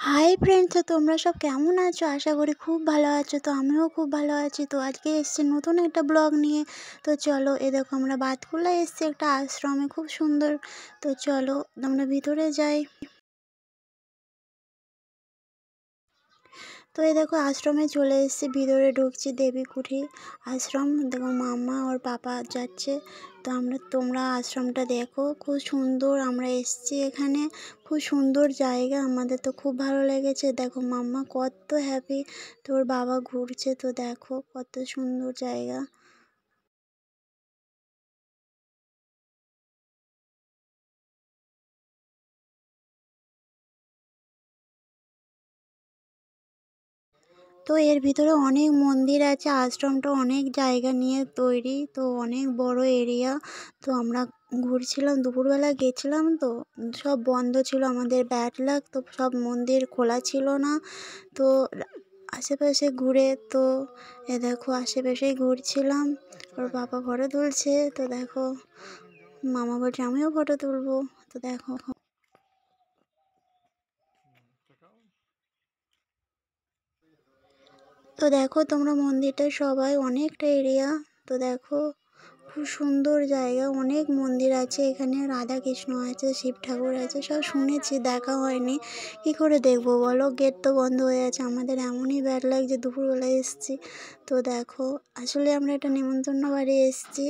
Hi friends, তো তোমরা সব কেমন আছো? আশা করি খুব ভালো আছো। তো আমিও খুব ভালো আছি। তো আজকে এসেছি নতুন একটা ব্লগ নিয়ে। তো চলো, এ দেখো আমরা বাতকুল্লা এসেছি একটা আশ্রমে, খুব সুন্দর। তো চলো আমরা ভিতরে যাই। তো এই দেখো আশ্রমে চলে এসেছি, ভিতরে ঢুকছি। দেবীকুঠি আশ্রম। দেখো মাম্মা ওর পাপা যাচ্ছে। তো তোমরা আশ্রমটা দেখো, খুব সুন্দর। আমরা এসেছি এখানে, খুব সুন্দর জায়গা। আমাদের তো খুব ভালো লেগেছে। দেখো মাম্মা কত হ্যাপি। তোর বাবা ঘুরছে, তো দেখো কত সুন্দর জায়গা। তো এর ভিতরে অনেক মন্দির আছে। আশ্রমটা অনেক জায়গা নিয়ে তৈরি, তো অনেক বড় এরিয়া। তো আমরা ঘুরছিলাম, দুপুরবেলা গেছিলাম, তো সব বন্ধ ছিল, আমাদের ব্যাড লাক, তো সব মন্দির খোলা ছিল না। তো আশেপাশে ঘুরে, তো এ দেখো আশেপাশেই ঘুরছিলাম। ওর বাবা ফটো তুলছে, তো দেখো মামা বলছে আমিও ফটো তুলবো। তো দেখো, তো দেখো তোমরা মন্দিরটা সবাই, অনেকটা এরিয়া। তো দেখো খুব সুন্দর জায়গা, অনেক মন্দির আছে এখানে। রাধা কৃষ্ণ আছে, শিব ঠাকুর আছে, সব শুনেছি, দেখা হয়নি। কি করে দেখবো বলো, গেট তো বন্ধ হয়ে আছে। আমাদের এমনই ব্যাড লাগছে, দুপুরবেলা এসেছি। তো দেখো আসলে আমরা একটা নেমন্তন্ন বাড়ি এসেছি,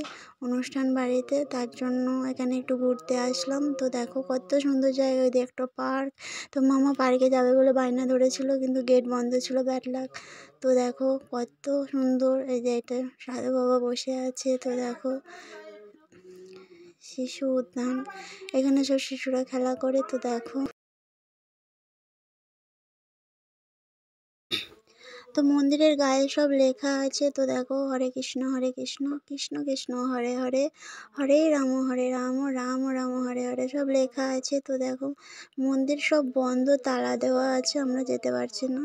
অনুষ্ঠান বাড়িতে, তার জন্য এখানে একটু ঘুরতে আসলাম। তো দেখো কত সুন্দর জায়গা, ওই একটা পার্ক। তো মামা পার্কে যাবে বলে বায়না ধরেছিল, কিন্তু গেট বন্ধ ছিল, ব্যাড লাক। তো দেখো কত সুন্দর, এই যে এটা সাধু বাবা বসে আছে। তো দেখো শিশু উদ্যান, এখানে সব শিশুরা খেলা করে। তো দেখো, তো মন্দিরের গায়ে সব লেখা আছে। তো দেখো হরে কৃষ্ণ কৃষ্ণ কৃষ্ণ হরে হরে, হরে রাম রাম রাম হরে হরে, সব লেখা আছে। তো দেখো মন্দির সব বন্ধ, তালা দেওয়া আছে, আমরা যেতে পারছি না।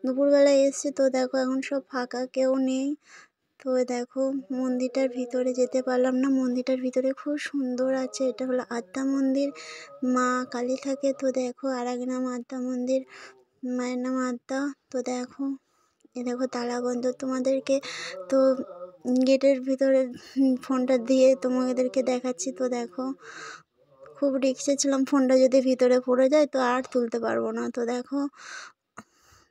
দুপুরবেলা এসেছি, তো দেখো এখন সব ফাঁকা, কেউ নেই। তো দেখো মন্দিরটার ভিতরে যেতে পারলাম না। মন্দিরটার ভিতরে খুব সুন্দর আছে। এটা হলো আদ্যা মন্দির, মা কালী থাকে। তো দেখো আর এক নাম আদ্যা মন্দির, মায়ের নাম আদ্যা। তো দেখো এ দেখো তালা বন্ধ তোমাদেরকে, তো গেটের ভিতরে ফোনটা দিয়ে তোমাদেরকে দেখাচ্ছি। তো দেখো খুব রিস্কে ছিলাম, ফোনটা যদি ভিতরে পড়ে যায় তো আর তুলতে পারবো না। তো দেখো,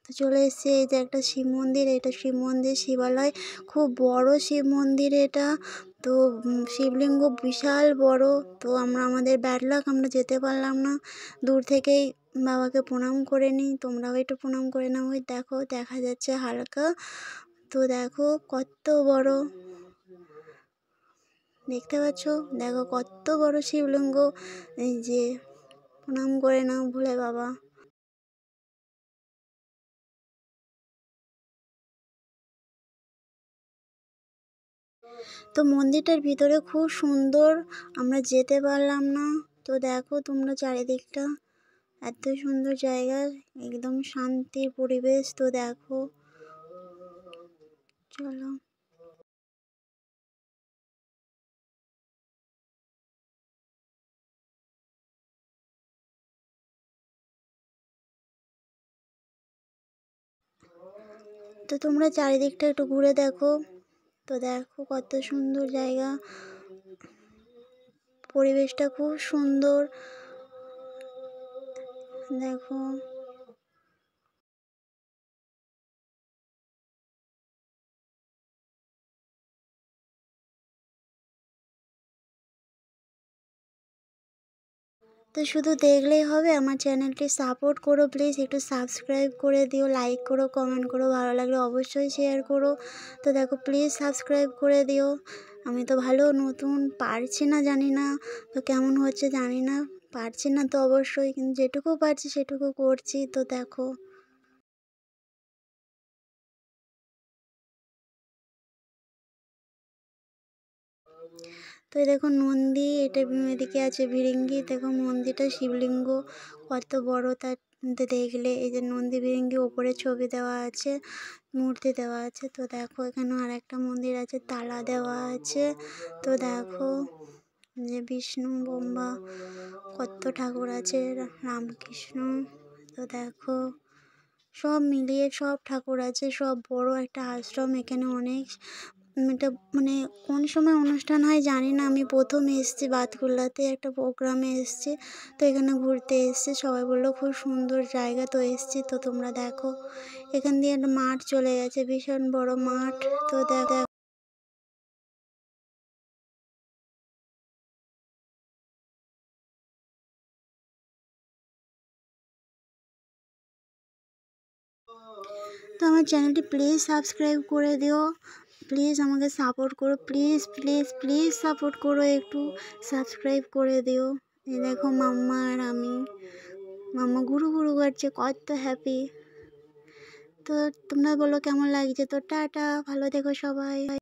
তো চলে এসেছি। এই যে একটা শিব মন্দির, এটা শিব মন্দির, শিবালয়, খুব বড় শিব মন্দির এটা। তো শিবলিঙ্গ বিশাল বড়। তো আমাদের ব্যাড লাক, আমরা যেতে পারলাম না। দূর থেকেই বাবাকে প্রণাম করে নিই, তোমরাও একটু প্রণাম করে নাও। ওই দেখো দেখা যাচ্ছে হালকা। তো দেখো কত বড়, দেখতে পাচ্ছ? দেখো কত বড় শিবলিঙ্গ। এই যে প্রণাম করে নাও ভোলে বাবা। তো মন্দিরটার ভিতরে খুব সুন্দর, আমরা যেতে পারলাম না। তো দেখো তোমরা চারিদিকটা, এত সুন্দর জায়গা, একদম শান্তির পরিবেশ। তো দেখো চলো, তো তোমরা চারিদিকটা একটু ঘুরে দেখো। তো দেখো কত সুন্দর জায়গা, পরিবেশটা খুব সুন্দর। দেখো, তো শুধু দেখলেই হবে, আমার চ্যানেলটি সাপোর্ট করো প্লিজ, একটু সাবস্ক্রাইব করে দিও, লাইক করো, কমেন্ট করো, ভালো লাগলে অবশ্যই শেয়ার করো। তো দেখো প্লিজ সাবস্ক্রাইব করে দিও। আমি তো ভালো নতুন, পারছি না, জানি না তো কেমন হচ্ছে, জানি না, পারছি না তো অবশ্যই, কিন্তু যেটুকু পারছি সেটুকু করছি। তো দেখো, তো এই দেখো নন্দী, এটা এদিকে আছে ভিরিঙ্গি। দেখো মন্দিরটা শিবলিঙ্গ কত বড়, তার দেখলে এই যে নন্দী ভিরিঙ্গি ওপরে ছবি দেওয়া আছে, মূর্তি দেওয়া আছে। তো দেখো এখানে আর একটা মন্দির আছে, তালা দেওয়া আছে। তো দেখো যে বিষ্ণু ব্রহ্মা, কত ঠাকুর আছে, রামকৃষ্ণ। তো দেখো সব মিলিয়ে সব ঠাকুর আছে, সব বড় একটা আশ্রম। এখানে অনেক এটা মানে কোন সময় অনুষ্ঠান হয় জানি না। আমি প্রথম এসেছি বাতকুল্লাতে, একটা প্রোগ্রামে এসেছি, তো এখানে ঘুরতে এসেছি। সবাই বললো খুব সুন্দর জায়গা, তো এসেছি। তো তোমরা দেখো এখান দিয়ে একটা মাঠ চলে গেছে, ভীষণ বড় মাঠ। তো দেখো তো আমার চ্যানেলটি প্লিজ সাবস্ক্রাইব করে দিও, প্লিজ আমাকে সাপোর্ট করো, প্লিজ প্লিজ প্লিজ সাপোর্ট করো, একটু সাবস্ক্রাইব করে দিও। এই দেখো মাম্মা আর আমি, মাম্মা ঘুরু ঘুরু করছে, কত হ্যাপি। তো তোমরা বলো কেমন লাগছে। তো টাটা, ভালো থেকো সবাই।